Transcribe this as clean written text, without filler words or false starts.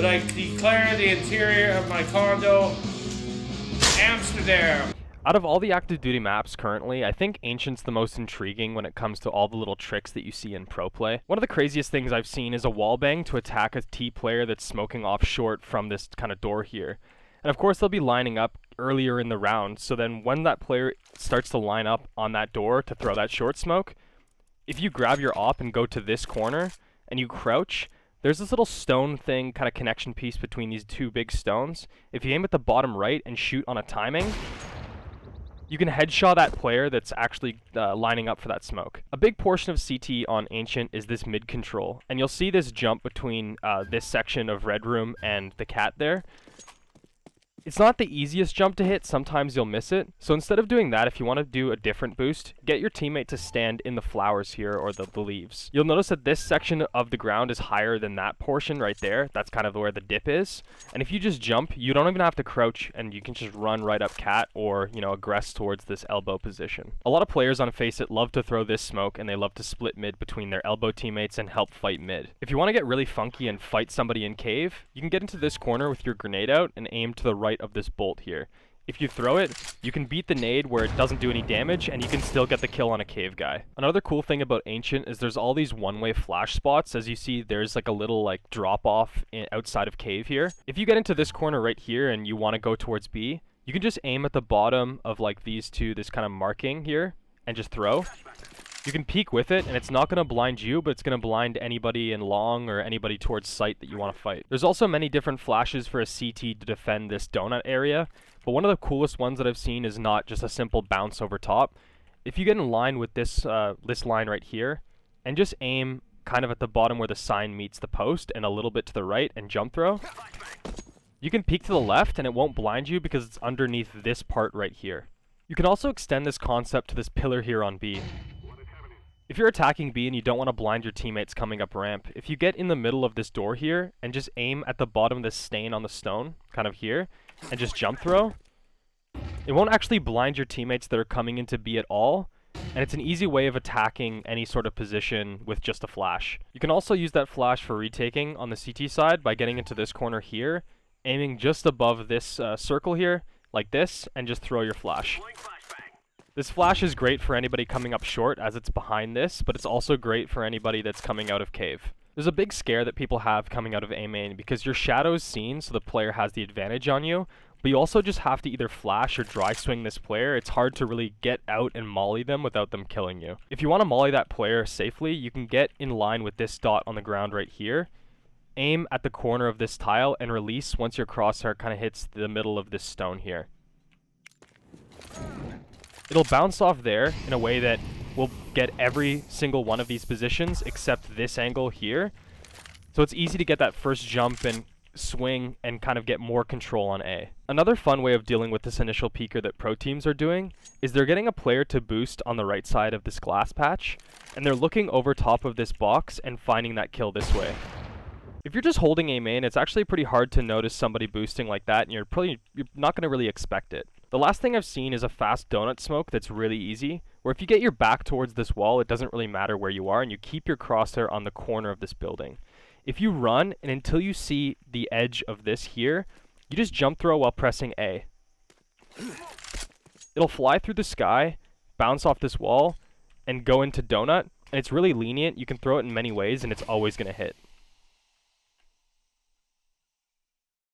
But I declare the interior of my condo Amsterdam. Out of all the active duty maps currently, I think Ancient's the most intriguing when it comes to all the little tricks that you see in pro play. One of the craziest things I've seen is a wallbang to attack a T player that's smoking off short from this kind of door here. And of course they'll be lining up earlier in the round, so then when that player starts to line up on that door to throw that short smoke, if you grab your op and go to this corner and you crouch, there's this little stone thing, kind of connection piece between these two big stones. If you aim at the bottom right and shoot on a timing, you can headshot that player that's actually lining up for that smoke. A big portion of CT on Ancient is this mid control, and you'll see this jump between this section of Red Room and the cat there. It's not the easiest jump to hit, sometimes you'll miss it. So instead of doing that, if you want to do a different boost, get your teammate to stand in the flowers here, or the leaves. You'll notice that this section of the ground is higher than that portion right there. That's kind of where the dip is. And if you just jump, you don't even have to crouch, and you can just run right up cat, or, you know, aggress towards this elbow position. A lot of players on Face It love to throw this smoke, and they love to split mid between their elbow teammates and help fight mid. If you want to get really funky and fight somebody in cave, you can get into this corner with your grenade out and aim to the right of this bolt here. If you throw it, you can beat the nade where it doesn't do any damage, and you can still get the kill on a cave guy. Another cool thing about Ancient is there's all these one-way flash spots. As you see, there's like a little like drop-off outside of cave here. If you get into this corner right here and you want to go towards B, you can just aim at the bottom of like these two, this kind of marking here, and just throw. You can peek with it, and it's not going to blind you, but it's going to blind anybody in long or anybody towards sight that you want to fight. There's also many different flashes for a CT to defend this donut area, but one of the coolest ones that I've seen is not just a simple bounce over top. If you get in line with this line right here, and just aim kind of at the bottom where the sign meets the post and a little bit to the right and jump throw, you can peek to the left and it won't blind you because it's underneath this part right here. You can also extend this concept to this pillar here on B. If you're attacking B and you don't want to blind your teammates coming up ramp, if you get in the middle of this door here and just aim at the bottom of this stain on the stone, kind of here, and just jump throw, it won't actually blind your teammates that are coming into B at all, and it's an easy way of attacking any sort of position with just a flash. You can also use that flash for retaking on the CT side by getting into this corner here, aiming just above this circle here, like this, and just throw your flash. This flash is great for anybody coming up short as it's behind this, but it's also great for anybody that's coming out of cave. There's a big scare that people have coming out of A main because your shadow is seen, so the player has the advantage on you, but you also just have to either flash or dry swing this player. It's hard to really get out and molly them without them killing you. If you want to molly that player safely, you can get in line with this dot on the ground right here, aim at the corner of this tile, and release once your crosshair kind of hits the middle of this stone here. It'll bounce off there in a way that will get every single one of these positions except this angle here. So it's easy to get that first jump and swing and kind of get more control on A. Another fun way of dealing with this initial peeker that pro teams are doing is they're getting a player to boost on the right side of this glass patch, and they're looking over top of this box and finding that kill this way. If you're just holding A main, it's actually pretty hard to notice somebody boosting like that, and you're not going to really expect it. The last thing I've seen is a fast donut smoke that's really easy, where if you get your back towards this wall, it doesn't really matter where you are, and you keep your crosshair on the corner of this building. If you run, and until you see the edge of this here, you just jump throw while pressing A. It'll fly through the sky, bounce off this wall, and go into donut, and it's really lenient. You can throw it in many ways, and it's always going to hit.